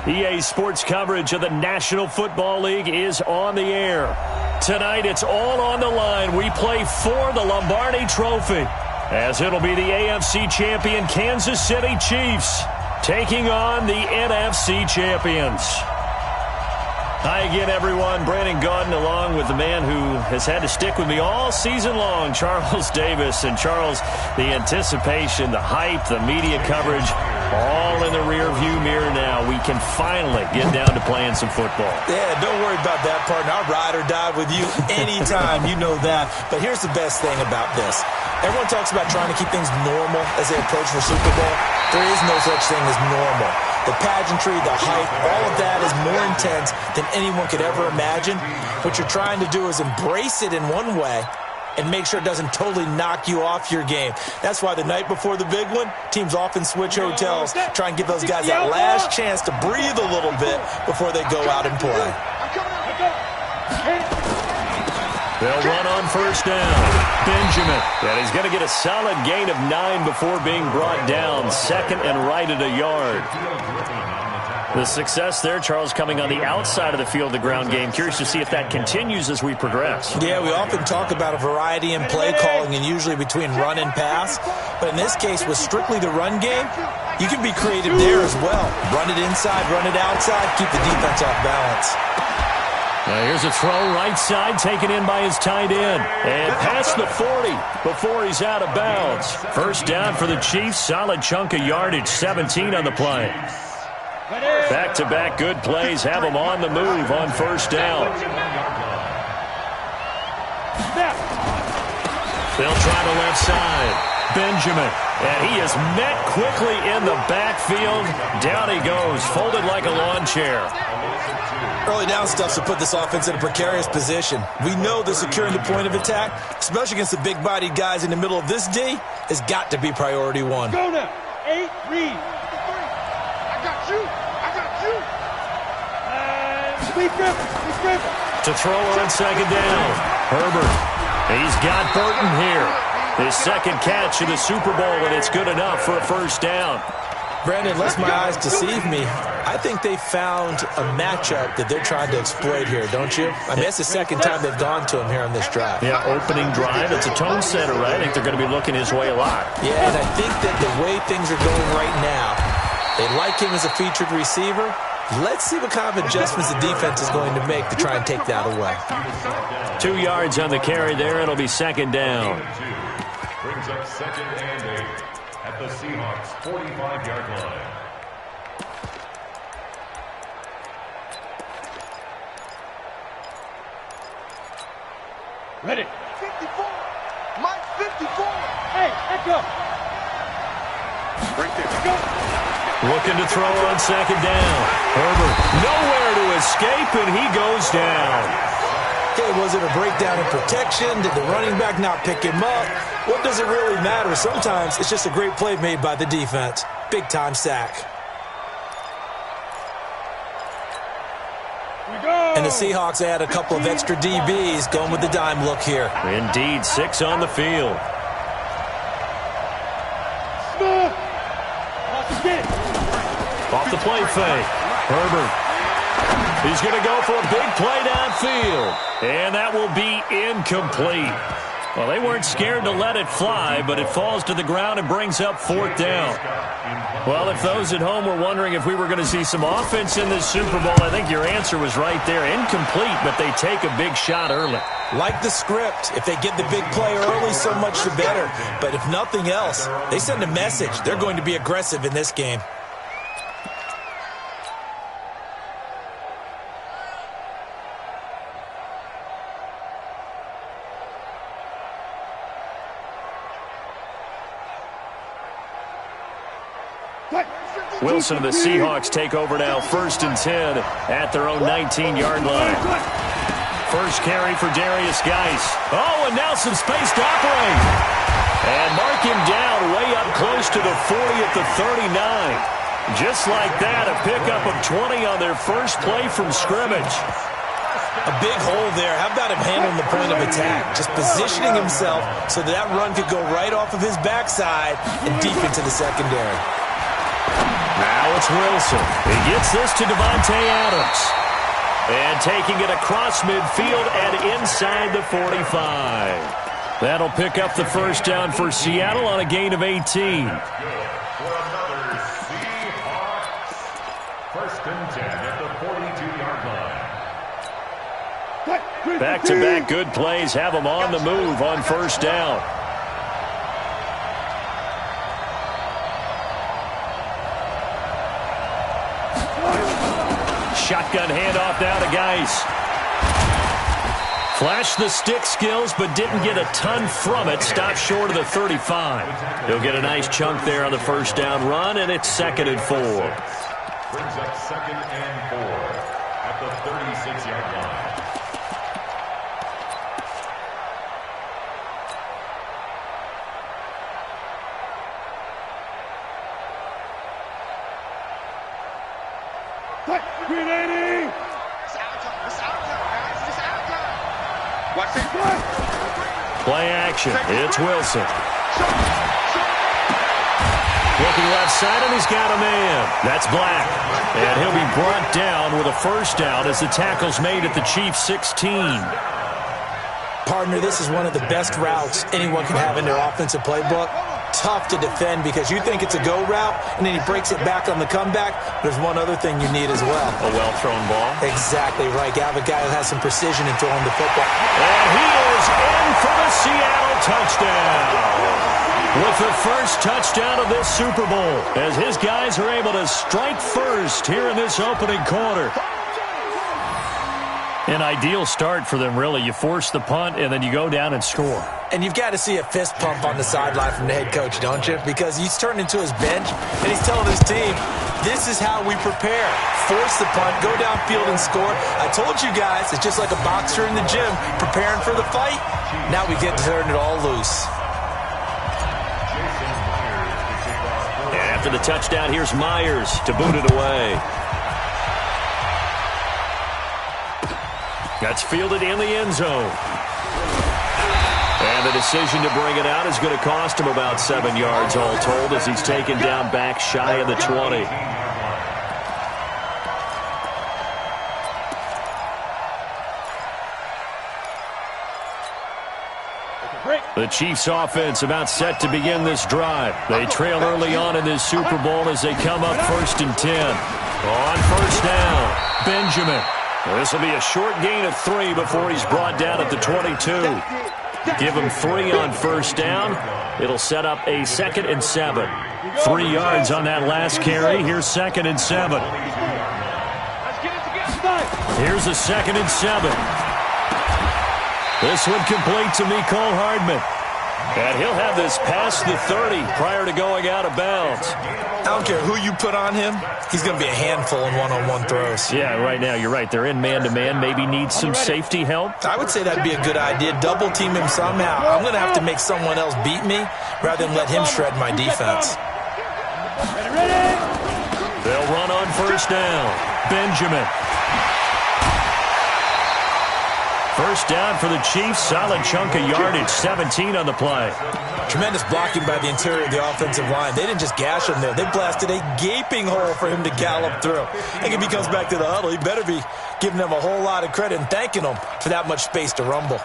EA Sports coverage of the National Football League is on the air. Tonight, it's all on the line. We play for the Lombardi Trophy, as it'll be the AFC champion Kansas City Chiefs taking on the NFC champions. Hi again, everyone. Brandon Gaudin along with the man who has had to stick with me all season long, Charles Davis. And Charles, the anticipation, the hype, the media coverage, all in the rear-view mirror now. We can finally get down to playing some football. Yeah, don't worry about that, partner. I'll ride or die with you anytime. You know that. But here's the best thing about this. Everyone talks about trying to keep things normal as they approach the Super Bowl. There is no such thing as normal. The pageantry, the hype, all of that is more intense than anyone could ever imagine. What you're trying to do is embrace it in one way and make sure it doesn't totally knock you off your game. That's why the night before the big one, teams often switch hotels, try and give those guys that last chance to breathe a little bit before they go out and play. They'll run on first down. Benjamin. And he's going to get a solid gain of 9 before being brought down. Second and right at a yard. The success there, Charles, coming on the outside of the field, the ground game. Curious to see if that continues as we progress. Yeah, we often talk about a variety in play calling and usually between run and pass. But in this case, with strictly the run game, you can be creative there as well. Run it inside, run it outside, keep the defense off balance. Now here's a throw right side taken in by his tight end. And past the 40 before he's out of bounds. First down for the Chiefs. Solid chunk of yardage. 17 on the play. Back-to-back good plays have them on the move on first down. They'll try the left side. Benjamin. And he is met quickly in the backfield. Down he goes. Folded like a lawn chair. Early down stuff to put this offense in a precarious position. We know that securing the point of attack, especially against the big-bodied guys in the middle of this D, has got to be priority one. Go now. 8, read. I got you. Speed grip. To throw on second down. Herbert. He's got Burton here. His second catch in the Super Bowl, and it's good enough for a first down. Brandon, lest my eyes deceive me, I think they found a matchup that they're trying to exploit here, don't you? I mean, it's the second time they've gone to him here on this drive. Yeah, opening drive. It's a tone setter, right? I think they're going to be looking his way a lot. Yeah, and I think that the way things are going right now, they like him as a featured receiver. Let's see what kind of adjustments the defense is going to make to try and take that away. 2 yards on the carry there. It'll be second down. Brings up second and 8 at the Seahawks 45-yard line. Ready. 54. Mike 54. Hey, echo. Right there. Go. Looking to throw on second down. Herbert nowhere to escape, and he goes down. Okay, was it a breakdown in protection? Did the running back not pick him up? What does it really matter? Sometimes it's just a great play made by the defense. Big-time sack. And the Seahawks add a couple of extra DBs going with the dime look here. Indeed, 6 on the field. Off the play fake. Herbert. He's going to go for a big play downfield. And that will be incomplete. Well, they weren't scared to let it fly, but it falls to the ground and brings up fourth down. Well, if those at home were wondering if we were going to see some offense in this Super Bowl, I think your answer was right there. Incomplete, but they take a big shot early. Like the script, if they get the big play early, so much the better. But if nothing else, they send a message. They're going to be aggressive in this game. Wilson and the Seahawks take over now, 1st and 10 at their own 19-yard line. First carry for Darius Geis. Oh, and now some space to operate. And mark him down way up close to the 40 at the 39. Just like that, a pickup of 20 on their first play from scrimmage. A big hole there. How about him handling the point of attack? Just positioning himself so that run could go right off of his backside and deep into the secondary. Now it's Wilson. He gets this to Devontae Adams. And taking it across midfield and inside the 45. That'll pick up the first down for Seattle on a gain of 18. For another Seahawks. First and 10 at the 42-yard line. Back-to-back good plays have them on the move on first down. Shotgun handoff now to Geis. Flashed the stick skills, but didn't get a ton from it. Stopped short of the 35. He'll get a nice chunk there on the first down run, and it's 2nd and 4. Brings up 2nd and 4 at the 36-yard line. Grenading! It's out time, guys. It's out time. Watch it. Play action. It's Wilson. Looking left side, and he's got a man. That's Black. And he'll be brought down with a first down as the tackle's made at the Chiefs' 16. Partner, this is one of the best routes anyone can have in their offensive playbook. Tough to defend because you think it's a go route, and then he breaks it back on the comeback. There's one other thing you need as well. A well-thrown ball. Exactly right. You have a guy who has some precision in throwing the football. And he is in for the Seattle touchdown. With the first touchdown of this Super Bowl, as his guys are able to strike first here in this opening quarter. An ideal start for them, really. You force the punt, and then you go down and score. And you've got to see a fist pump on the sideline from the head coach, don't you? Because he's turned into his bench, and he's telling his team, this is how we prepare. Force the punt, go downfield and score. I told you guys, it's just like a boxer in the gym preparing for the fight. Now we get to turn it all loose. And after the touchdown, here's Myers to boot it away. That's fielded in the end zone. And the decision to bring it out is going to cost him about 7 yards all told as he's taken down back shy of the 20. The Chiefs offense about set to begin this drive. They trail early on in this Super Bowl as they come up 1st and 10. On first down, Benjamin. This will be a short gain of 3 before he's brought down at the 22. Give him 3 on first down. It'll set up a 2nd and 7. 3 yards on that last carry. Here's 2nd and 7. Here's a 2nd and 7. This one complete to Mecole Hardman. And he'll have this past the 30 prior to going out of bounds. I don't care who you put on him. He's going to be a handful in one-on-one throws. Yeah, right now, you're right. They're in man-to-man. Maybe need some safety help. I would say that'd be a good idea. Double team him somehow. I'm going to have to make someone else beat me rather than let him shred my defense. They'll run on first down. Benjamin. First down for the Chiefs. Solid chunk of yardage. 17 on the play. Tremendous blocking by the interior of the offensive line. They didn't just gash him there. They blasted a gaping hole for him to gallop through. I think if he comes back to the huddle, he better be giving them a whole lot of credit and thanking them for that much space to rumble.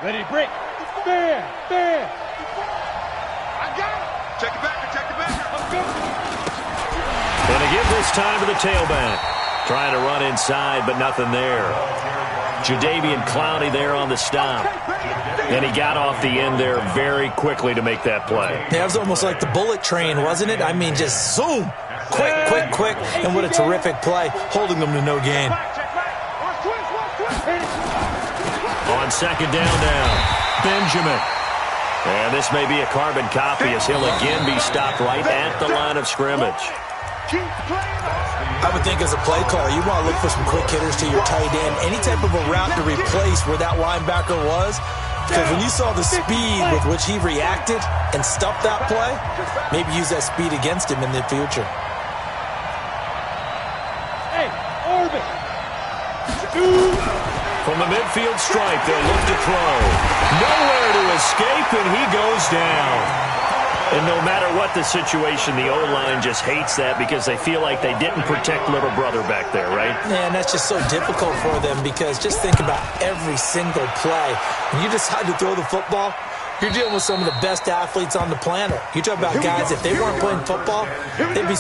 Ready, break. Fair. I got it. Check it back. Gonna give this time to the tailback. Trying to run inside, but nothing there. Jadeveon Clowney there on the stop. And he got off the end there very quickly to make that play. Yeah, it was almost like the bullet train, wasn't it? I mean, just zoom. Quick. And what a terrific play, holding them to no gain. On second down now, Benjamin. And this may be a carbon copy as he'll again be stopped right at the line of scrimmage. I would think as a play caller, you want to look for some quick hitters to your tight end. Any type of a route to replace where that linebacker was. Because when you saw the speed with which he reacted and stuffed that play, maybe use that speed against him in the future. From the midfield stripe. They'll look to throw. Nowhere to escape, and he goes down. And no matter what the situation, the O-line just hates that because they feel like they didn't protect little brother back there, right? Man, that's just so difficult for them because just think about every single play. When you decide to throw the football, you're dealing with some of the best athletes on the planet. You talk about guys, if they weren't playing football, they'd be...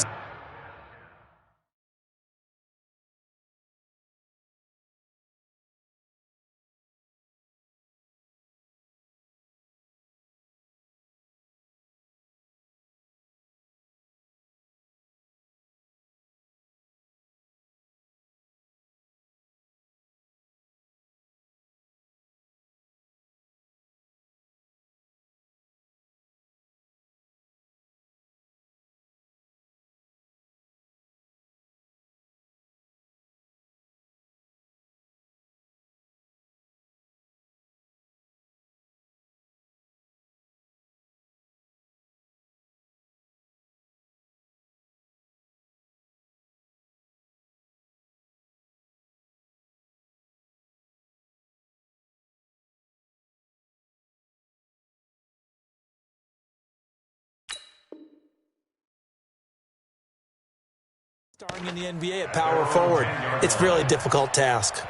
Starting in the NBA at power forward, it's a really difficult task.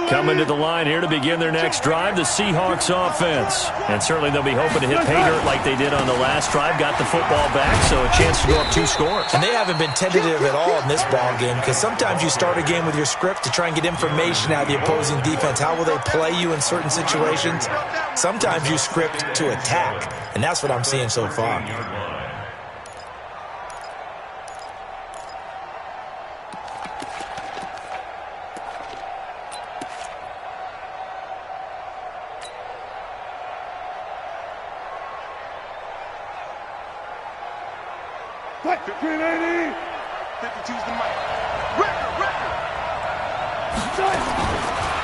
Coming to the line here to begin their next drive, the Seahawks offense. And certainly they'll be hoping to hit pay dirt like they did on the last drive. Got the football back, so a chance to go up 2 scores. And they haven't been tentative at all in this ball game because sometimes you start a game with your script to try and get information out of the opposing defense. How will they play you in certain situations? Sometimes you script to attack, and that's what I'm seeing so far.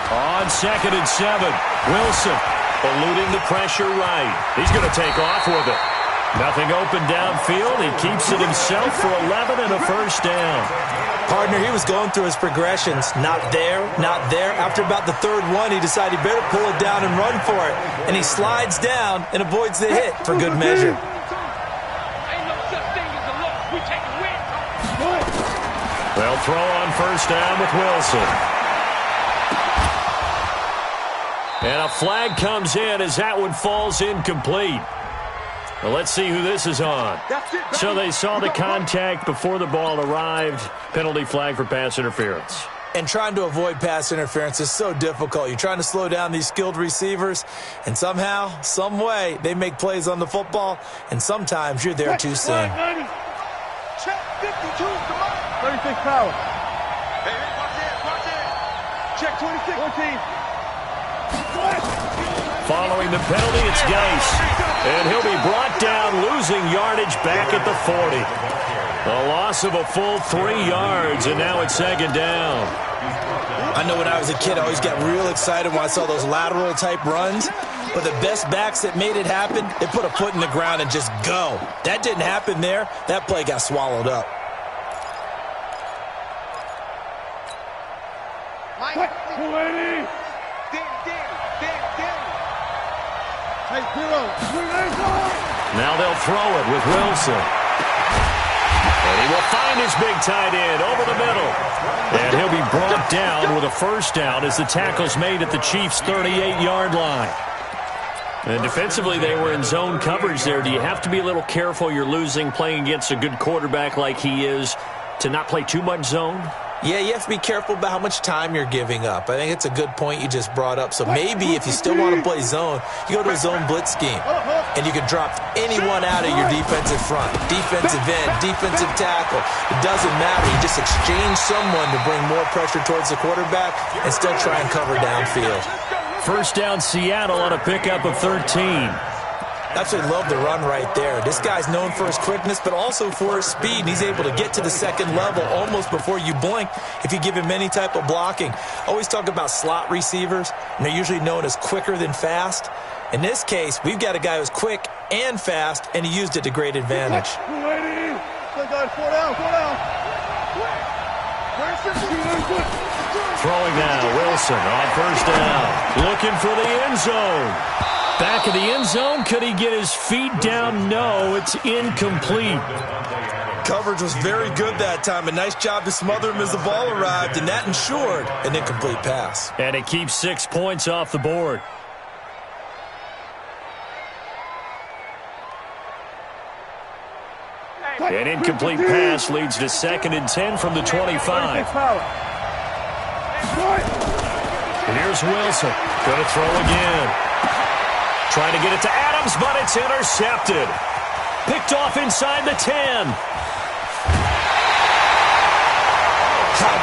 On 2nd and 7, Wilson eluding the pressure right. He's going to take off with it. Nothing open downfield. He keeps it himself for 11 and a first down. Partner, he was going through his progressions. Not there, not there. After about the 3rd one, he decided he better pull it down and run for it. And he slides down and avoids the hit for good measure. They'll throw on first down with Wilson. And a flag comes in as that one falls incomplete. Well, let's see who this is on. So they saw the contact before the ball arrived. Penalty flag for pass interference. And trying to avoid pass interference is so difficult. You're trying to slow down these skilled receivers, and somehow, some way, they make plays on the football, and sometimes you're there too soon. Check 52, come on. 36 power. Hey, watch it. Check 26. 14. Following the penalty, it's Geis. And he'll be brought down, losing yardage back at the 40. A loss of a full 3 yards, and now it's 2nd down. I know when I was a kid, I always got real excited when I saw those lateral-type runs. But the best backs that made it happen, they put a foot in the ground and just go. That didn't happen there. That play got swallowed up. Mike, 280. Hey, 0. Now they'll throw it with Wilson. And he will find his big tight end over the middle. And he'll be brought down with a first down as the tackle's made at the Chiefs' 38-yard line. And defensively, they were in zone coverage there. Do you have to be a little careful you're losing playing against a good quarterback like he is to not play too much zone? Yeah, you have to be careful about how much time you're giving up. I think it's a good point you just brought up. So maybe if you still want to play zone, you go to a zone blitz scheme. And you can drop anyone out of your defensive front. Defensive end, defensive tackle. It doesn't matter. You just exchange someone to bring more pressure towards the quarterback and still try and cover downfield. First down, Seattle on a pickup of 13. Absolutely love the run right there. This guy's known for his quickness, but also for his speed. And he's able to get to the second level almost before you blink if you give him any type of blocking. Always talk about slot receivers, and they're usually known as quicker than fast. In this case, we've got a guy who's quick and fast, and he used it to great advantage. Throwing now, Wilson on first down. Looking for the end zone. Back of the end zone. Could he get his feet down? No, it's incomplete. Coverage was very good that time. A nice job to smother him as the ball arrived, and that ensured an incomplete pass. And it keeps 6 points off the board. An incomplete pass leads to 2nd and 10 from the 25. Here's Wilson. Going to throw again. Trying to get it to Adams, but it's intercepted. Picked off inside the 10.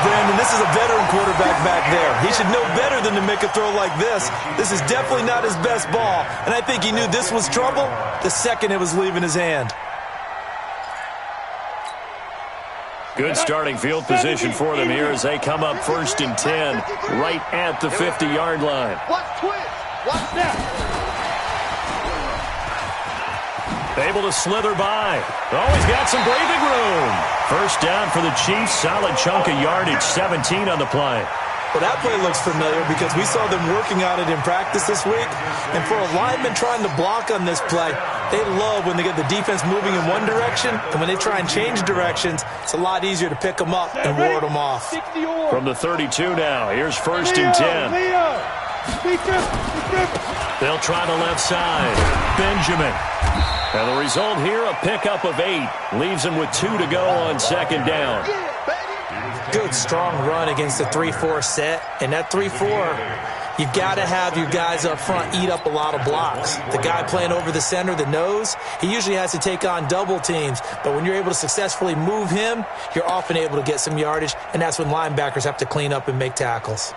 Brandon, this is a veteran quarterback back there. He should know better than to make a throw like this. This is definitely not his best ball, and I think he knew this was trouble the second it was leaving his hand. Good starting field position for them here as they come up 1st and 10 right at the 50-yard line. Watch twist. Watch that. Able to slither by. Always got some breathing room. First down for the Chiefs. Solid chunk of yardage, 17 on the play. Well, that play looks familiar because we saw them working on it in practice this week. And for a lineman trying to block on this play, they love when they get the defense moving in one direction. And when they try and change directions, it's a lot easier to pick them up and ward them off. From the 32 now, here's 1st and 10. They'll try the left side. Benjamin. And the result here, a pickup of 8. Leaves him with 2 to go on 2nd down. Good, strong run against the 3-4 set. And that 3-4, you've got to have your guys up front eat up a lot of blocks. The guy playing over the center, the nose, he usually has to take on double teams. But when you're able to successfully move him, you're often able to get some yardage. And that's when linebackers have to clean up and make tackles.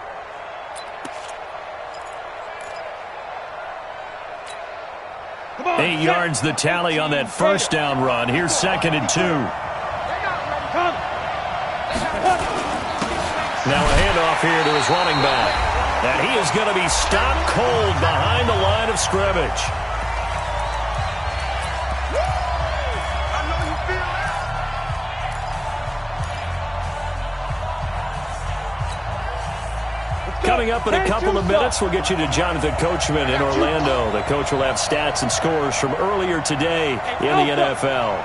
Eight yards the tally on that first down run. Here's 2nd and 2. Now a handoff here to his running back. And he is going to be stopped cold behind the line of scrimmage. Coming up in a couple of minutes, we'll get you to Jonathan Coachman in Orlando. The coach will have stats and scores from earlier today in the NFL.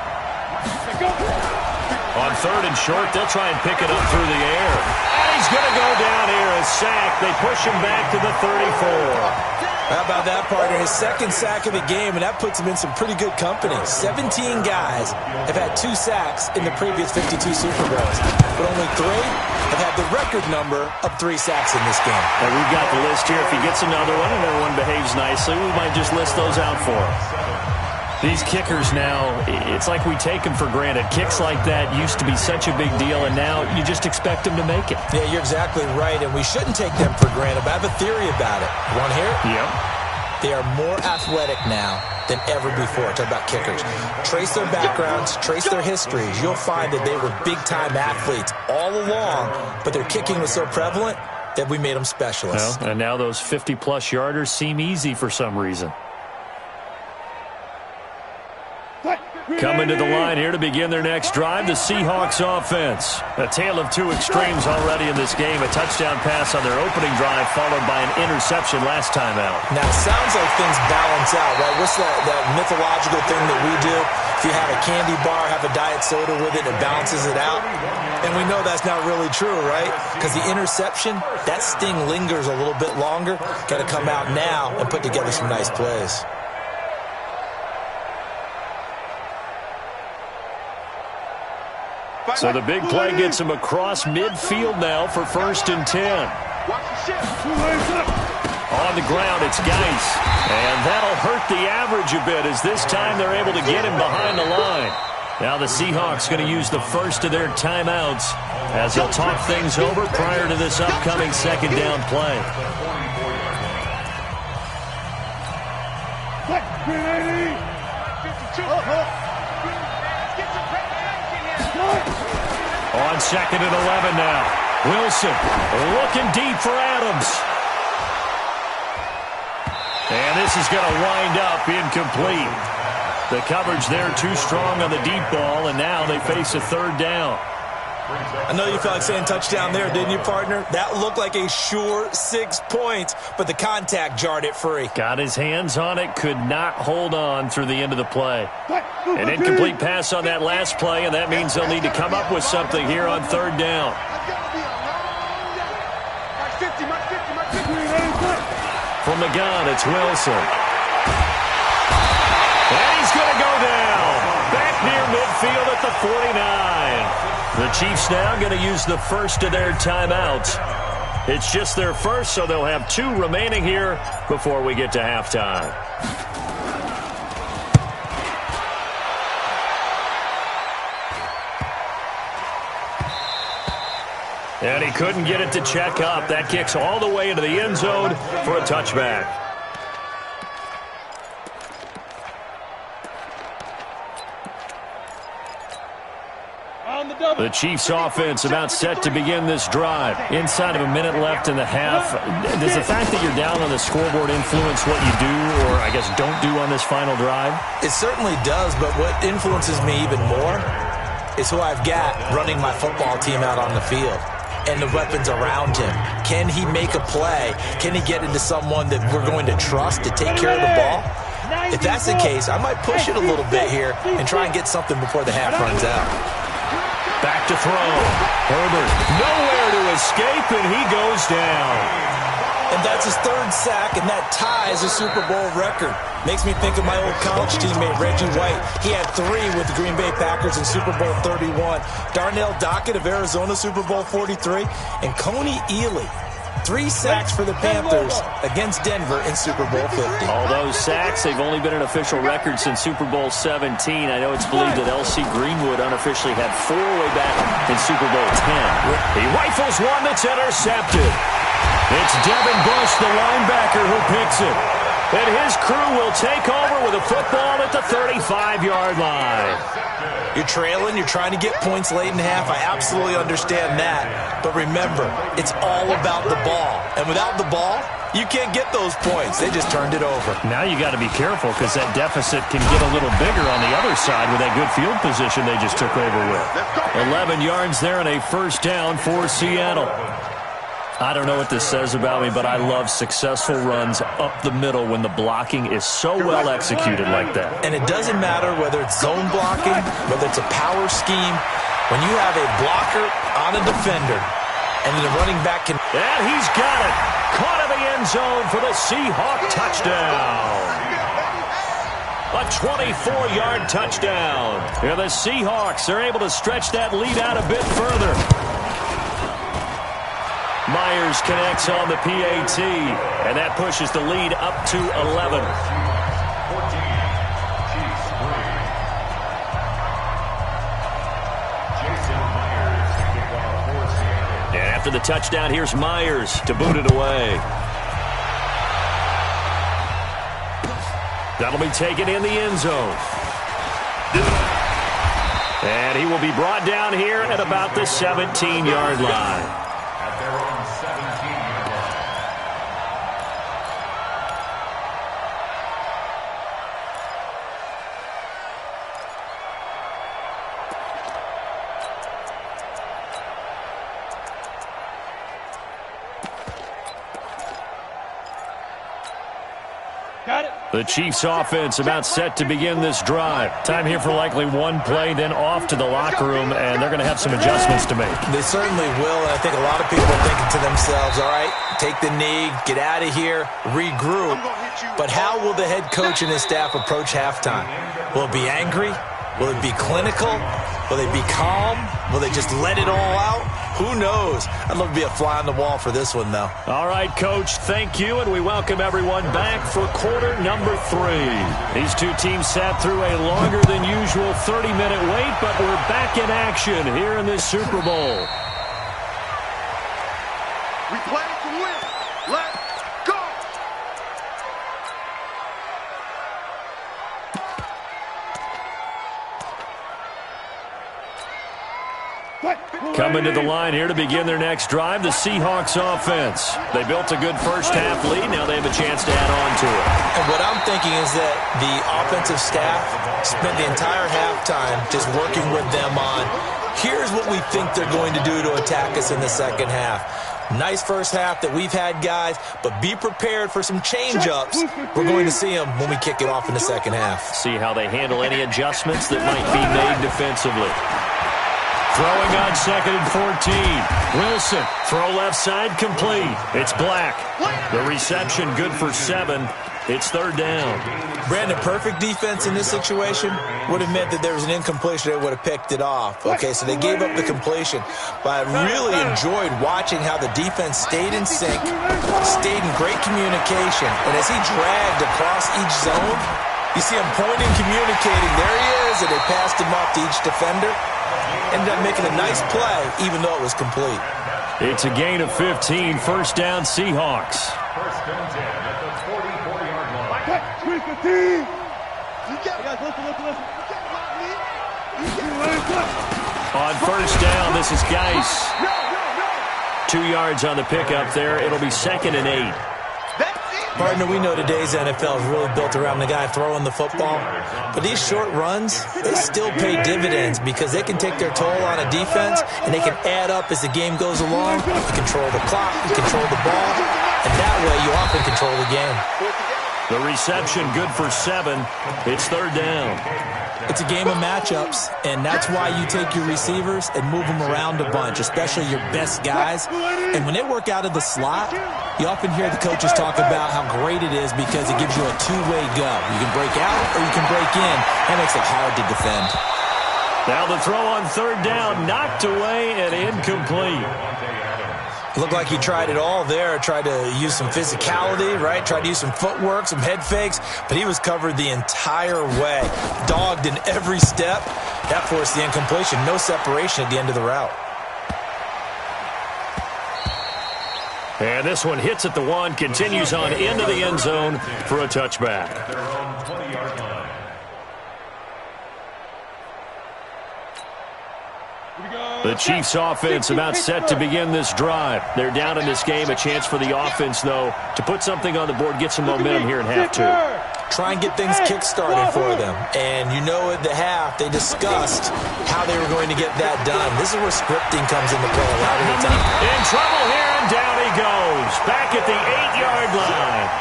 On 3rd and short, they'll try and pick it up through the air. And he's going to go down here, a sack. They push him back to the 34. How about that, partner? His 2nd sack of the game, and that puts him in some pretty good company. 17 guys have had 2 sacks in the previous 52 Super Bowls, but only 3 have had the record number of 3 sacks in this game. And we've got the list here. If he gets another one and everyone behaves nicely, we might just list those out for him. These kickers now, it's like we take them for granted. Kicks like that used to be such a big deal, and now you just expect them to make it. Yeah, you're exactly right, and we shouldn't take them for granted, but I have a theory about it. You want to hear it? Yep. They are more athletic now than ever before. Talk about kickers. Trace their backgrounds, trace their histories. You'll find that they were big-time athletes all along, but their kicking was so prevalent that we made them specialists. Well, and now those 50-plus yarders seem easy for some reason. Coming to the line here to begin their next drive, the Seahawks offense. A tale of 2 extremes already in this game. A touchdown pass on their opening drive followed by an interception last time out. Now, it sounds like things balance out, right? What's that mythological thing that we do? If you have a candy bar, have a diet soda with it, it balances it out. And we know that's not really true, right? Because the interception, that sting lingers a little bit longer. Got to come out now and put together some nice plays. So the big play gets him across midfield now for 1st and 10. On the ground, it's Geis. And that'll hurt the average a bit as this time they're able to get him behind the line. Now the Seahawks going to use the first of their timeouts as they'll talk things over prior to this upcoming 2nd down play. On 2nd and 11 now. Wilson looking deep for Adams. And this is going to wind up incomplete. The coverage there too strong on the deep ball, and now they face a 3rd down. I know you felt like saying touchdown there, didn't you, partner? That looked like a sure 6 points, but the contact jarred it free. Got his hands on it, could not hold on through the end of the play. An incomplete pass on that last play, and that means they'll need to come up with something here on 3rd down. From the gun, it's Wilson. And he's going to go down. Back near midfield at the 49. The Chiefs now going to use the first of their timeouts. It's just their first, so they'll have 2 remaining here before we get to halftime. And he couldn't get it to check up. That kicks all the way into the end zone for a touchback. The Chiefs offense about set to begin this drive. Inside of a minute left in the half. Does the fact that you're down on the scoreboard influence what you do or, I guess, don't do on this final drive? It certainly does, but what influences me even more is who I've got running my football team out on the field and the weapons around him. Can he make a play? Can he get into someone that we're going to trust to take care of the ball? If that's the case, I might push it a little bit here and try and get something before the half runs out. Back to throw. Herbert nowhere to escape, and he goes down. And that's his 3rd sack, and that ties a Super Bowl record. Makes me think of my old college teammate, Reggie White. He had 3 with the Green Bay Packers in Super Bowl 31. Darnell Dockett of Arizona, Super Bowl 43. And Coney Ealy, 3 sacks for the Panthers against Denver in Super Bowl 50. All those sacks, they've only been an official record since Super Bowl 17. I know it's believed that L.C. Greenwood unofficially had 4 way back in Super Bowl 10. He rifles one that's intercepted. It's Devin Bush, the linebacker, who picks it. And his crew will take over with a football at the 35-yard line. You're trailing, you're trying to get points late in half. I absolutely understand that. But remember, it's all about the ball. And without the ball, you can't get those points. They just turned it over. Now you got to be careful because that deficit can get a little bigger on the other side with that good field position they just took over with. 11 yards there and a 1st down for Seattle. I don't know what this says about me, but I love successful runs up the middle when the blocking is so well executed like that. And it doesn't matter whether it's zone blocking, whether it's a power scheme. When you have a blocker on a defender, and the running back can... And he's got it. Caught in the end zone for the Seahawk touchdown. A 24-yard touchdown. And the Seahawks are able to stretch that lead out a bit further. Myers connects on the PAT, and that pushes the lead up to 11. And after the touchdown, here's Myers to boot it away. That'll be taken in the end zone. And he will be brought down here at about the 17-yard line. The Chiefs offense about set to begin this drive. Time here for likely one play, then off to the locker room, and they're going to have some adjustments to make. They certainly will, and I think a lot of people are thinking to themselves, all right, take the knee, get out of here, regroup. But how will the head coach and his staff approach halftime? Will it be angry? Will it be clinical? Will they be calm? Will they just let it all out? Who knows? I'd love to be a fly on the wall for this one, though. All right, Coach, thank you, and we welcome everyone back for quarter number 3. These two teams sat through a longer than usual 30-minute wait, but we're back in action here in this Super Bowl. We play to win. Let's go. Coming to the line here to begin their next drive, the Seahawks offense. They built a good first-half lead. Now they have a chance to add on to it. And what I'm thinking is that the offensive staff spent the entire halftime just working with them on, here's what we think they're going to do to attack us in the second half. Nice first half that we've had, guys, but be prepared for some change-ups. We're going to see them when we kick it off in the second half. See how they handle any adjustments that might be made defensively. Throwing on 2nd and 14. Wilson, throw left side, complete. It's Black. The reception good for 7. It's 3rd down. Brandon, perfect defense in this situation would have meant that there was an incompletion. They would have picked it off. Okay, so they gave up the completion. But I really enjoyed watching how the defense stayed in sync, stayed in great communication. And as he dragged across each zone, you see him pointing, communicating. There he is, and they passed him off to each defender. Ended up making a nice play, even though it was complete. It's a gain of 15. 1st down, Seahawks. 1st and 10 at the 44-yard line. Switch the team. On 1st down, this is Geis. 2 yards on the pickup there. It'll be 2nd and 8. Partner, we know today's NFL is really built around the guy throwing the football. But these short runs, they still pay dividends because they can take their toll on a defense and they can add up as the game goes along. You control the clock, you control the ball, and that way you often control the game. The reception good for 7. It's 3rd down. It's a game of matchups, and that's why you take your receivers and move them around a bunch, especially your best guys. And when they work out of the slot, you often hear the coaches talk about how great it is because it gives you a two-way go. You can break out or you can break in. That makes it hard to defend. Now the throw on 3rd down, knocked away and incomplete. Looked like he tried it all there, tried to use some physicality, right? Tried to use some footwork, some head fakes, but he was covered the entire way. Dogged in every step. That forced the incompletion. No separation at the end of the route. And this one hits at the 1, continues on into the end zone for a touchback. Their own 20-yard line. The Chiefs offense about set to begin this drive. They're down in this game. A chance for the offense, though, to put something on the board, get some momentum here in half 2. Try and get things kick-started for them. And you know at the half, they discussed how they were going to get that done. This is where scripting comes into play a lot of the time. In trouble here, and down he goes. Back at the 8-yard line.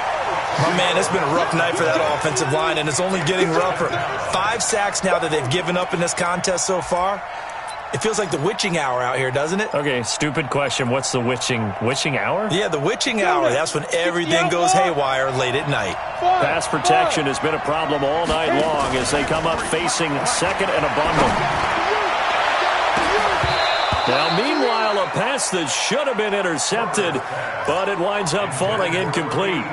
My man, it's been a rough night for that offensive line, and it's only getting rougher. 5 sacks now that they've given up in this contest so far. It feels like the witching hour out here, doesn't it? Okay, stupid question. What's the witching hour? Yeah, the witching hour. That's when everything goes haywire late at night. Pass protection has been a problem all night long as they come up facing 2nd and a bundle. Now, meanwhile, a pass that should have been intercepted, but it winds up falling incomplete.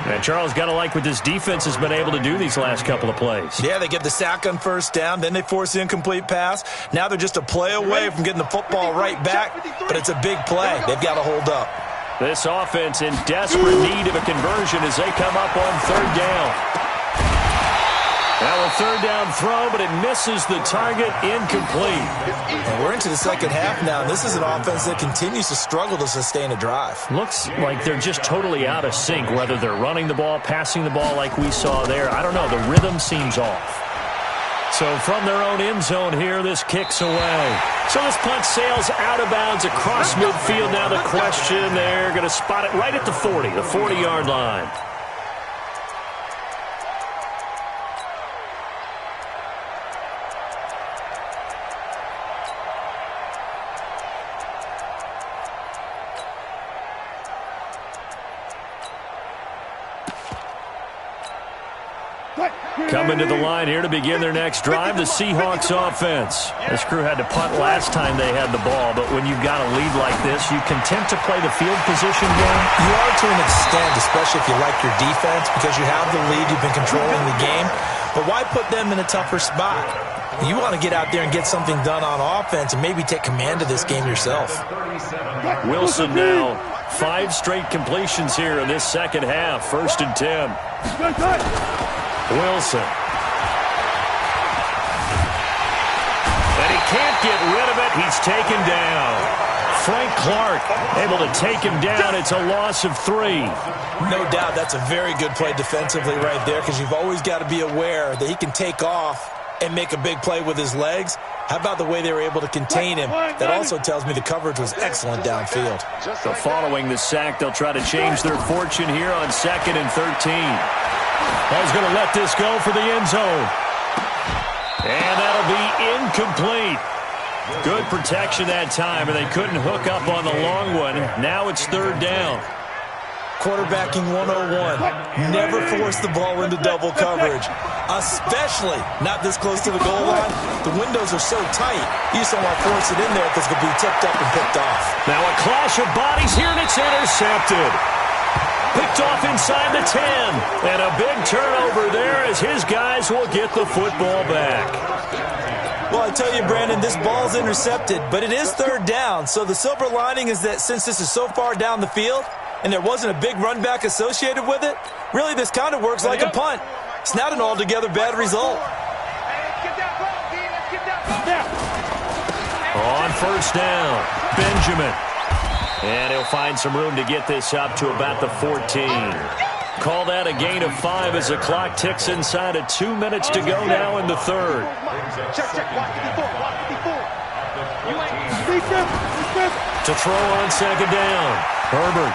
And Charles, got to like what this defense has been able to do these last couple of plays. Yeah, they get the sack on 1st down, then they force the incomplete pass. Now they're just a play away from getting the football right back, but it's a big play. They've got to hold up. This offense in desperate need of a conversion as they come up on 3rd down. Now a 3rd down throw, but it misses the target, incomplete. And we're into the second half now, and this is an offense that continues to struggle to sustain a drive. Looks like they're just totally out of sync, whether they're running the ball, passing the ball like we saw there. I don't know. The rhythm seems off. So from their own end zone here, this kicks away. So this punt sails out of bounds across midfield. Now the question, they're going to spot it right at the 40, the 40-yard line. Coming to the line here to begin their next drive, the Seahawks offense. This crew had to punt last time they had the ball, but when you've got a lead like this, you content to play the field position game? You are to an extent, especially if you like your defense, because you have the lead, you've been controlling the game. But why put them in a tougher spot? You want to get out there and get something done on offense and maybe take command of this game yourself. Wilson now, 5 straight completions here in this second half. 1st and 10. Wilson. And he can't get rid of it. He's taken down. Frank Clark able to take him down. It's a loss of 3. No doubt that's a very good play defensively right there, because you've always got to be aware that he can take off and make a big play with his legs. How about the way they were able to contain him? That also tells me the coverage was excellent downfield. So following the sack, they'll try to change their fortune here on 2nd and 13. He's going to let this go for the end zone. And that'll be incomplete. Good protection that time, and they couldn't hook up on the long one. Now it's 3rd down. Quarterbacking 101. Never force the ball into double coverage, especially not this close to the goal line. The windows are so tight, you just don't want to force it in there because it could be tipped up and picked off. Now a clash of bodies here, and it's intercepted. Picked off inside the 10. And a big turnover there as his guys will get the football back. Well, I tell you, Brandon, this ball's intercepted, but it is 3rd down. So the silver lining is that since this is so far down the field and there wasn't a big run back associated with it, really this kind of works like a punt. It's not an altogether bad result. On 1st down, Benjamin. And he'll find some room to get this up to about the 14. Call that a gain of 5 as the clock ticks inside of 2 minutes to go now in the 3rd. To throw on 2nd down, Herbert.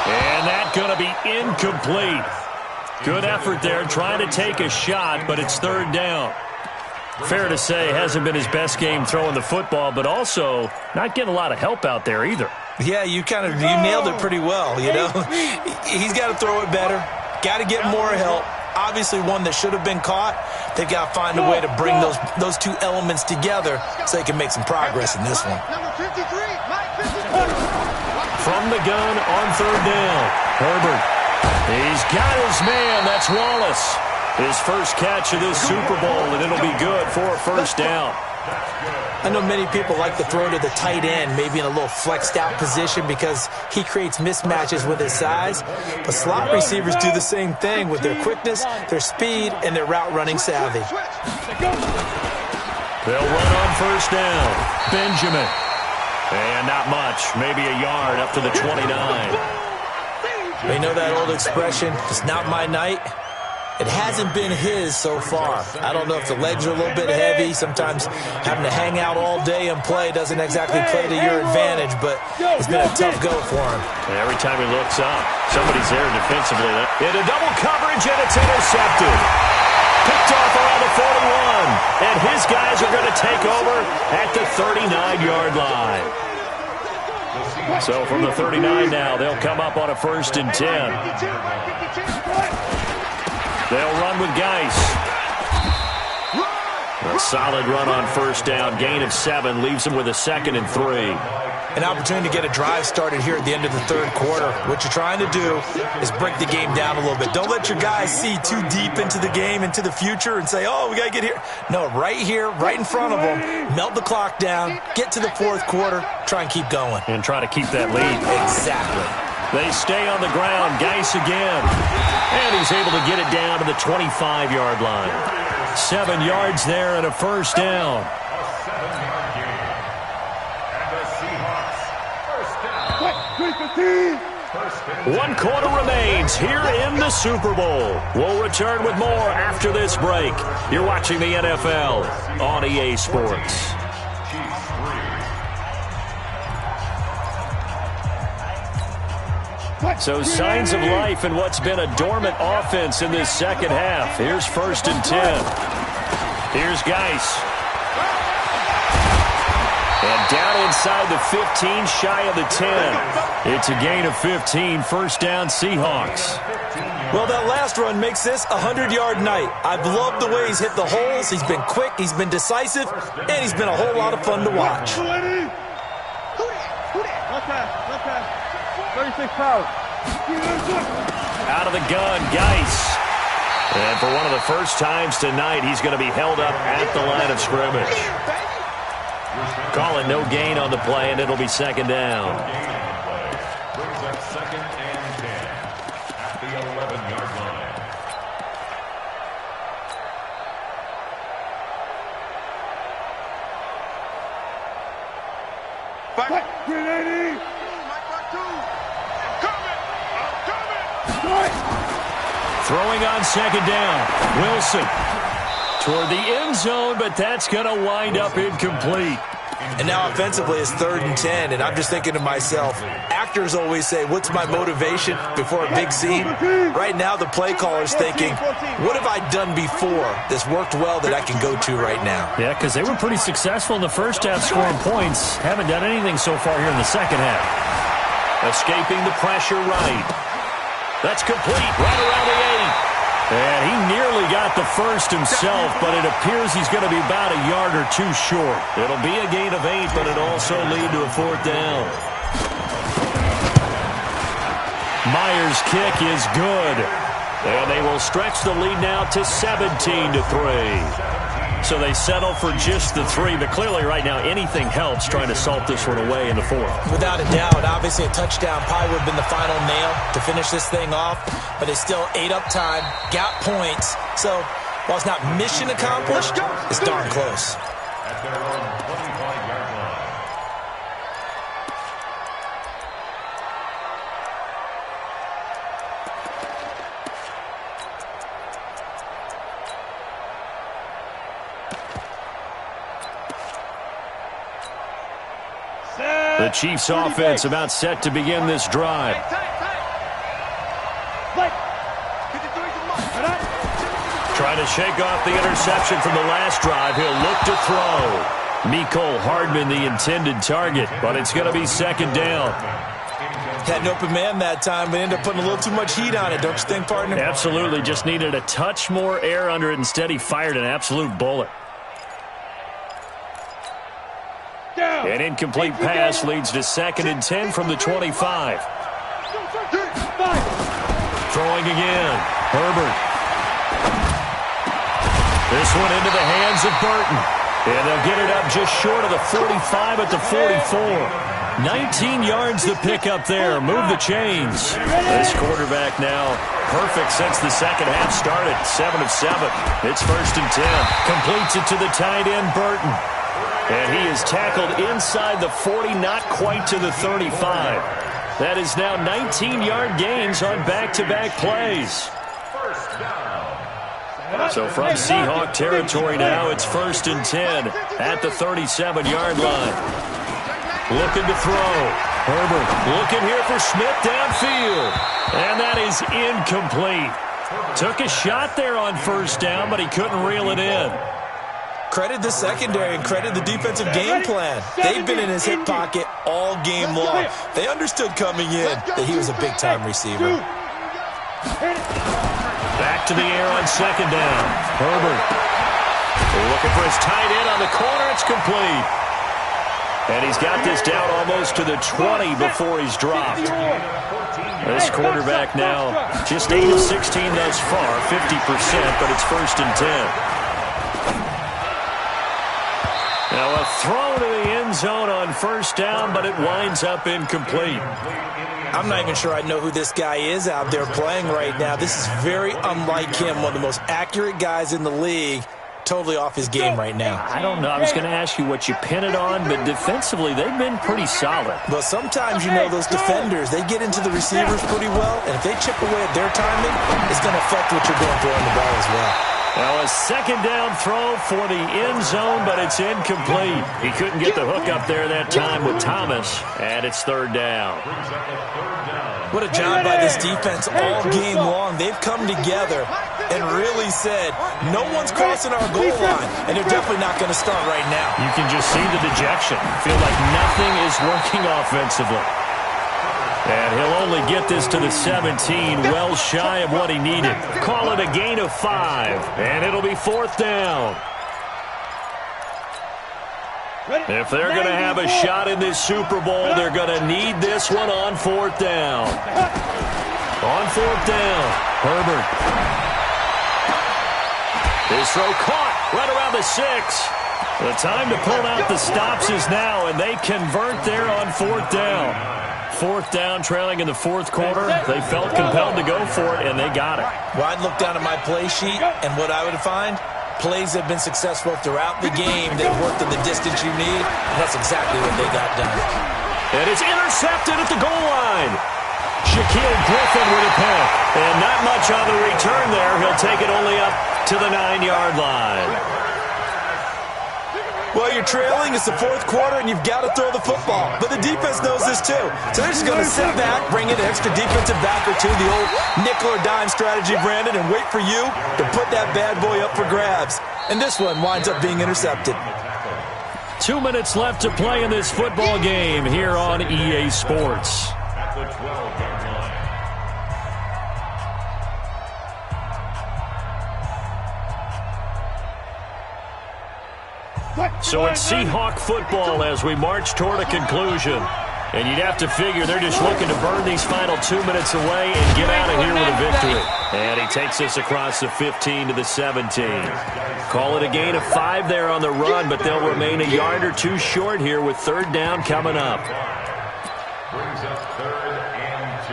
And that's going to be incomplete. Good effort there, trying to take a shot, but it's 3rd down. Fair to say, hasn't been his best game throwing the football, but also not getting a lot of help out there either. Yeah, you nailed it pretty well, you know. He's got to throw it better, got to get more help. Obviously one that should have been caught. They've got to find a way to bring those two elements together so they can make some progress in this one. From the gun on 3rd down, Herbert. He's got his man. That's Wallace. His first catch of this Super Bowl, and it'll be good for a 1st down. I know many people like to throw to the tight end, maybe in a little flexed out position because he creates mismatches with his size. But slot receivers do the same thing with their quickness, their speed, and their route running savvy. They'll run on 1st down. Benjamin. And not much, maybe a yard up to the 29. You know that old expression, it's not my night? It hasn't been his so far. I don't know if the legs are a little bit heavy. Sometimes having to hang out all day and play doesn't exactly play to your advantage, but it's been a tough go for him. And every time he looks up, somebody's there defensively. Into double coverage, and it's intercepted. Picked off around the 41. And his guys are going to take over at the 39-yard line. So from the 39 now, they'll come up on a 1st and 10. They'll run with Geis. A solid run on 1st down. Gain of 7 leaves him with a 2nd and 3. An opportunity to get a drive started here at the end of the 3rd quarter. What you're trying to do is break the game down a little bit. Don't let your guys see too deep into the game, into the future, and say, oh, we got to get here. No, right here, right in front of them, melt the clock down, get to the 4th quarter, try and keep going. And try to keep that lead. Exactly. They stay on the ground. Geis again. And he's able to get it down to the 25-yard line. 7 yards there and a 1st down. One quarter remains here in the Super Bowl. We'll return with more after this break. You're watching the NFL on EA Sports. So signs of life in what's been a dormant offense in this 2nd half. Here's 1st and 10. Here's Geis. And down inside the 15, shy of the 10. It's a gain of 15, 1st down Seahawks. Well, that last run makes this a 100-yard night. I've loved the way he's hit the holes. He's been quick, he's been decisive, and he's been a whole lot of fun to watch. 36 pounds. Out of the gun, Geis. And for one of the first times tonight, he's going to be held up at the line of scrimmage. Call it no gain on the play, and it'll be 2nd down. Brings up 2nd and 10 at the 11-yard line. Throwing on second down. Wilson toward the end zone, but that's going to wind up incomplete. And now offensively it's 3rd and 10, and I'm just thinking to myself, actors always say, what's my motivation before a big scene? Right now the play caller's thinking, what have I done before that's worked well that I can go to right now? Yeah, because they were pretty successful in the first half scoring points. Haven't done anything so far here in the second half. Escaping the pressure right. That's complete right around the 8. And he nearly got the first himself, but it appears he's going to be about a yard or two short. It'll be a gain of 8, but it'll also lead to a 4th down. Myers' kick is good. And they will stretch the lead now to 17-3. So they settle for just the 3, but clearly right now anything helps trying to salt this one away in the 4th. Without a doubt, obviously a touchdown probably would have been the final nail to finish this thing off, but it's still ate up time, got points. So while it's not mission accomplished, it's darn close. At their own 25-yard line. The Chiefs' offense about set to begin this drive. Trying to shake off the interception from the last drive. He'll look to throw. Mecole Hardman, the intended target, but it's going to be 2nd down. Had an open man that time, but ended up putting a little too much heat on it, don't you think, partner? Absolutely. Just needed a touch more air under it. Instead, he fired an absolute bullet. An incomplete pass leads to 2nd and 10 from the 25. Throwing again. Herbert. This one into the hands of Burton. And they'll get it up just short of the 45 at the 44. 19 yards to pick up there. Move the chains. This quarterback now perfect since the second half started. 7 of 7. It's 1st and 10. Completes it to the tight end, Burton. And he is tackled inside the 40, not quite to the 35. That is now 19-yard gains on back-to-back plays. So from Seahawk territory now, it's 1st and 10 at the 37-yard line. Looking to throw. Herbert looking here for Smith downfield. And that is incomplete. Took a shot there on 1st down, but he couldn't reel it in. Credit the secondary and credit the defensive game plan. They've been in his hip pocket all game long. They understood coming in that he was a big-time receiver. Back to the air on 2nd down. Herbert looking for his tight end on the corner. It's complete. And he's got this down almost to the 20 before he's dropped. This quarterback now just 8 of 16 thus far, 50%, but it's 1st and 10. Now a throw to the end zone on 1st down, but it winds up incomplete. I'm not even sure I know who this guy is out there playing right now. This is very unlike him, one of the most accurate guys in the league. Totally off his game right now. I don't know. I was going to ask you what you pin it on, but defensively, they've been pretty solid. Well, sometimes, you know, those defenders, they get into the receivers pretty well, and if they chip away at their timing, it's going to affect what you're doing throwing the ball as well. Well, a 2nd down throw for the end zone, but it's incomplete. He couldn't get the hook up there that time with Thomas, and it's 3rd down. What a job by this defense all game long. They've come together and really said, no one's crossing our goal line, and they're definitely not going to start right now. You can just see the dejection. Feel like nothing is working offensively. And he'll only get this to the 17, well shy of what he needed. Call it a gain of 5, and it'll be 4th down. If they're going to have a shot in this Super Bowl, they're going to need this one on 4th down. On 4th down, Herbert. His throw caught right around the 6. The time to pull out the stops is now, and they convert there on 4th down. 4th down, trailing in the 4th quarter. They felt compelled to go for it, and they got it. Well, I'd look down at my play sheet, and what I would find, plays have been successful throughout the game that worked in the distance you need, and that's exactly what they got done. And it's intercepted at the goal line. Shaquille Griffin with a pick. And not much on the return there. He'll take it only up to the 9-yard line. Well, you're trailing. It's the fourth quarter, and you've got to throw the football. But the defense knows this, too. So they're just going to sit back, bring in an extra defensive back or two, the old nickel or dime strategy, Brandon, and wait for you to put that bad boy up for grabs. And this one winds up being intercepted. 2 minutes left to play in this football game here on EA Sports. At the 12-yard line. So it's Seahawk football as we march toward a conclusion. And you'd have to figure they're just looking to burn these final 2 minutes away and get out of here with a victory. And he takes us across the 15 to the 17. Call it a gain of 5 there on the run, but they'll remain a yard or two short here with third down coming up. Brings up 3rd and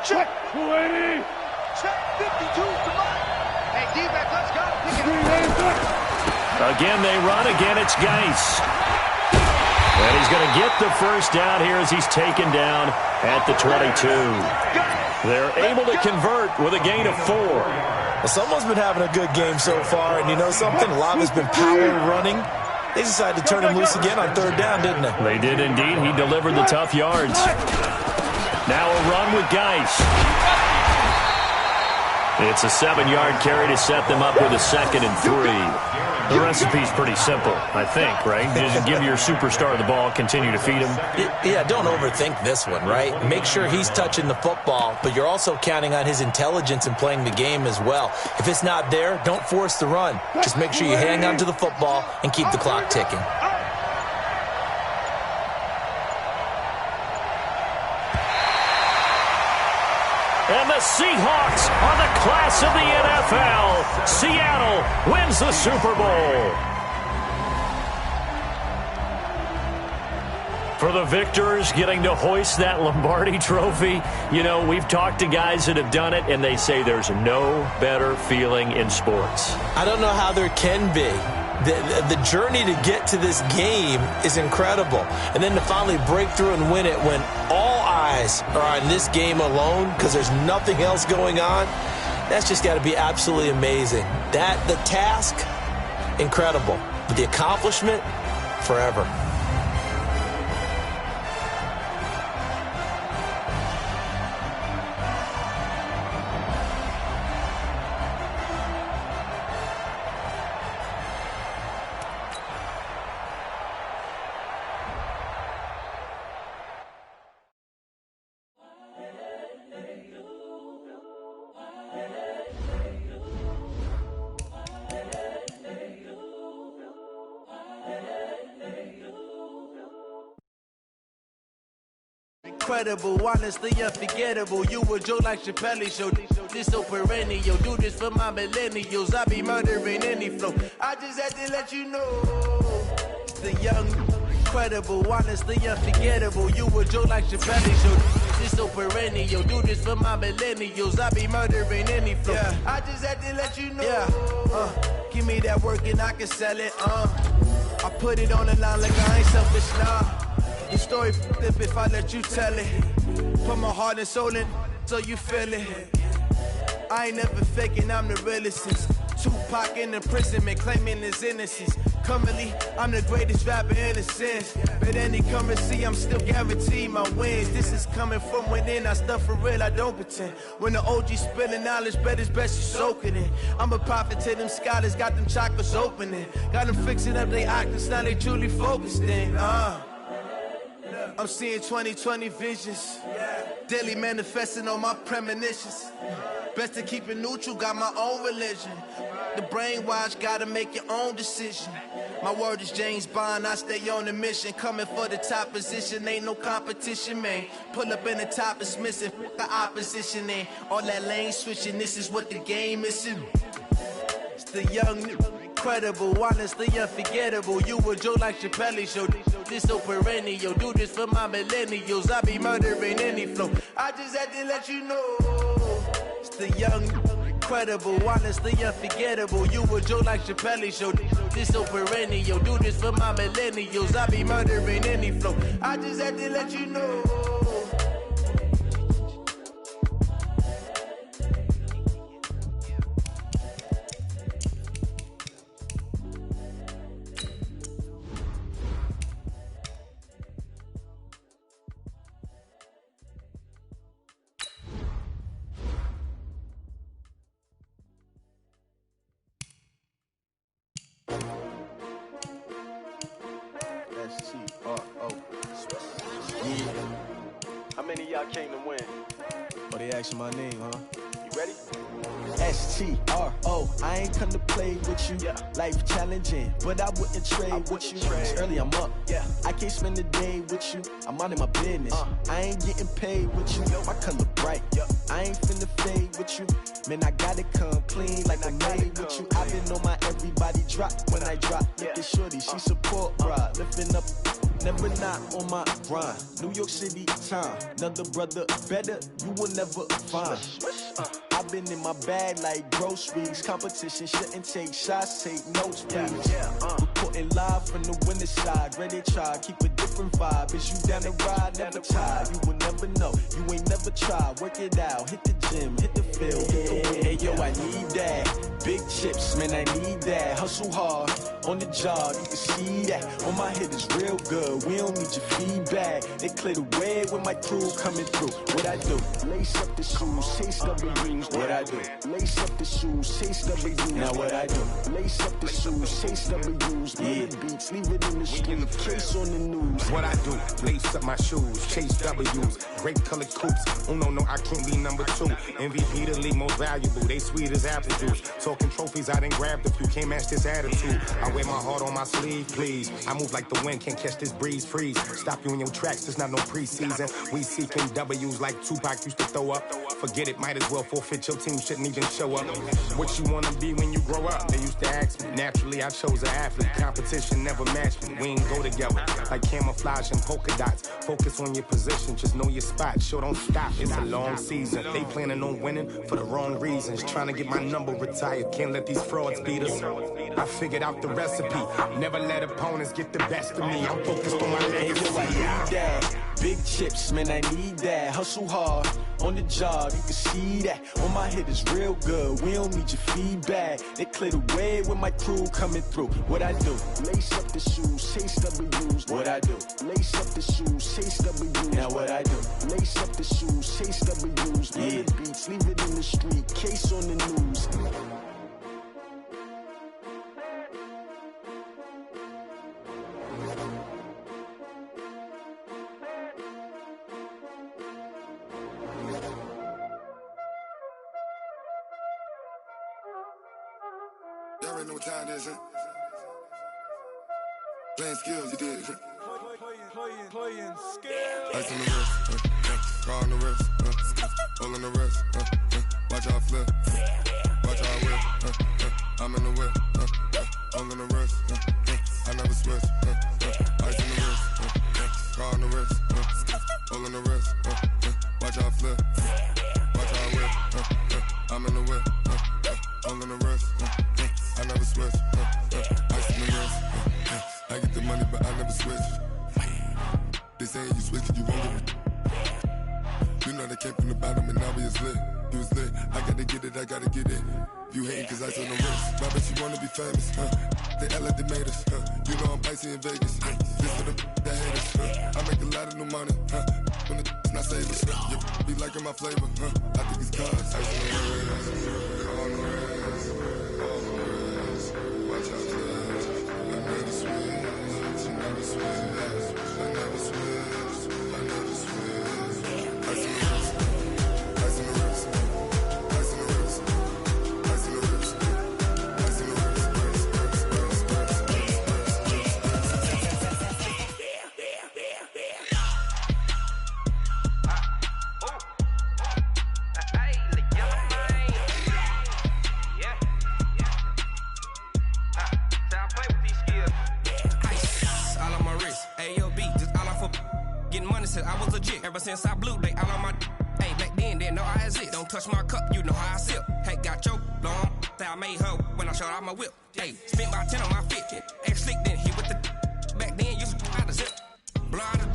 2. Check. 280. Check. 52. Come on. Hey, D-back, let's go. Pick it up. Again, they run. Again, it's Geis. And he's going to get the first down here as he's taken down at the 22. They're able to convert with a gain of 4. Well, someone's been having a good game so far, and you know something? A lot has been power running. They decided to turn him loose again on third down, didn't they? They did indeed. He delivered the tough yards. Now a run with Geis. It's a 7-yard carry to set them up with a 2nd and 3. The recipe's pretty simple, I think, right? Just give your superstar the ball, continue to feed him. Yeah, don't overthink this one, right? Make sure he's touching the football, but you're also counting on his intelligence in playing the game as well. If it's not there, don't force the run. Just make sure you hang on to the football and keep the clock ticking. And the Seahawks are the class of the NFL. Seattle wins the Super Bowl. For the victors getting to hoist that Lombardi trophy, you know, we've talked to guys that have done it, and they say there's no better feeling in sports. I don't know how there can be. The journey to get to this game is incredible. And then to finally break through and win it when all eyes are on this game alone because there's nothing else going on, that's just got to be absolutely amazing. The task, incredible. But the accomplishment, forever. Incredible, honestly unforgettable. You a joke like Chappelle Show. This so perennial. Do this for my millennials. I be murdering any flow. I just had to let you know. The young, incredible, honestly unforgettable. You a joke like Chappelle Show. This so perennial. Do this for my millennials. I be murdering any flow. Yeah. I just had to let you know. Yeah. Give me that work and I can sell it. I put it on the line like I ain't selfish now. The story flip if I let you tell it. Put my heart and soul in so you feel it. I ain't never faking, I'm the realest since Tupac in imprisonment, claiming his innocence. Currently, I'm the greatest rapper in a sense. But any currency, I'm still guaranteed my wins. This is coming from within, I stuff for real, I don't pretend. When the OG spilling knowledge, bet it's best you soak it in. I'm a prophet to them scholars, got them chakras opening. Got them fixing up they octaves, now they truly focused in. I'm seeing 2020 visions. Daily manifesting on my premonitions. Best to keep it neutral, got my own religion. The brainwash, gotta make your own decision. My word is James Bond, I stay on a mission. Coming for the top position, ain't no competition, man. Pull up in the top, it's missing, the opposition, and all that lane switching, this is what the game is. It's the young, incredible, honestly unforgettable. You a joke like Chappelle Show. This so perennial. Do this for my millennials. I be murdering any flow. I just had to let you know. It's the young, incredible, honestly unforgettable. You a joke like Chappelle show. This so perennial. Do this for my millennials. I be murdering any flow. I just had to let you know. How many of y'all came to win? Oh, they asking my name, huh? You ready? S-T-R-O, I ain't come to play with you. Yeah. Life challenging, but I wouldn't trade with you. trade. Early I'm up. Yeah. I can't spend the day with you. I'm minding my business. I ain't getting paid with you. My color bright. I ain't finna fade with you. Man, I gotta come clean like I made with you. I've been on my everybody drop when I drop. Look at shorty, she support, bruh. Lifting up, never not on my grind. New York City time, another brother better, you will never find. I've been in my bag like groceries. Competition shouldn't take shots, take notes, please. Reporting live from the winter side. Ready to try, keep a different vibe. Is you down the ride, never tired. You will never know, you ain't never tried. Work it out, hit the gym, hit the field, hit the wind. Hey yo, I need that. Big chips, man, I need that. Hustle hard, on the job, you can see that. On my head is real good, we don't need your feedback. They clear the way with my crew coming through. What I do? Lace up the shoes, chase W's. What I do? Lace up the shoes, chase W's. Now what I do? Lace up the shoes, chase W's. Yeah, beats, leave it in the street, case on the news. What I do? Lace up my shoes, chase W's. Great colored coops. Oh no, I can't be number 2. MVP the league most valuable. They sweet as apple juice. Talking trophies, I done grabbed a few. Can't match this attitude. I wear my heart on my sleeve, please. I move like the wind, can't catch this breeze. Freeze. Stop you in your tracks. There's not no preseason. We seeking W's like Tupac used to throw up. Forget it, might as well forfeit. Your team shouldn't even show up. What you wanna be when you grow up? They used to ask me. Naturally, I chose an athlete. Competition never matched me. We ain't go together like camouflage and polka dots. Focus on your position, just know your spot. Sure, don't stop. It's a long season. They planning on winning for the wrong reasons. Trying to get my number retired. Can't let these frauds beat us. I figured out the recipe. Never let opponents get the best of me. I'm focused on my legacy. I need that. Big chips, man, I need that. Hustle hard, on the job, you can see that. On my head is real good, we don't need your feedback. They clear the way with my crew coming through. What I do? Lace up the shoes, chase W's. What I do? Lace up the shoes, chase W's. Now what I do? Lace up the shoes, chase W's. Yeah, beats, leave it in the street, case on the news. Y'all already know what time it is, huh? Playing skills, you did. Playing skills. Ice on the wrist, car on the wrist, hole in the wrist, watch how I flip, watch how I whip, I'm in the whip, hole in the wrist, I never switch, ice on the wrist, car on the wrist, hole in the wrist, watch how I flip, watch how I whip, I'm in the whip, hole in the wrist, I never switch, ice on the wrist, I get the money but I never switch. They saying you switch it, you won't get it. You know they came from the bottom and now we is lit. You was lit, I gotta get it, I gotta get it. You hating cause ice on the wrist. I bet you wanna be famous, They Ella they made us, You know I'm icy in Vegas, This for the that hate us, I make a lot of new money, When the not savers, You be liking my flavor, I think it's cause ice on the wrist, on the wrist, on the wrist. Watch out, I never switch, I never switch. I never switch, I never switch. Ice in the wrist, ice in the wrist, ice in the wrist, ice in the wrist, ice in the wrist, I was legit ever since I blew they all on my. Hey, back then, didn't know I exist. Don't touch my cup, you know how I sip. Hey, got your long, that I made her when I showed out my whip. Hey, spent about 10 on my fit. Ex slick, then hit with the back then, used to out the zip. Blow out the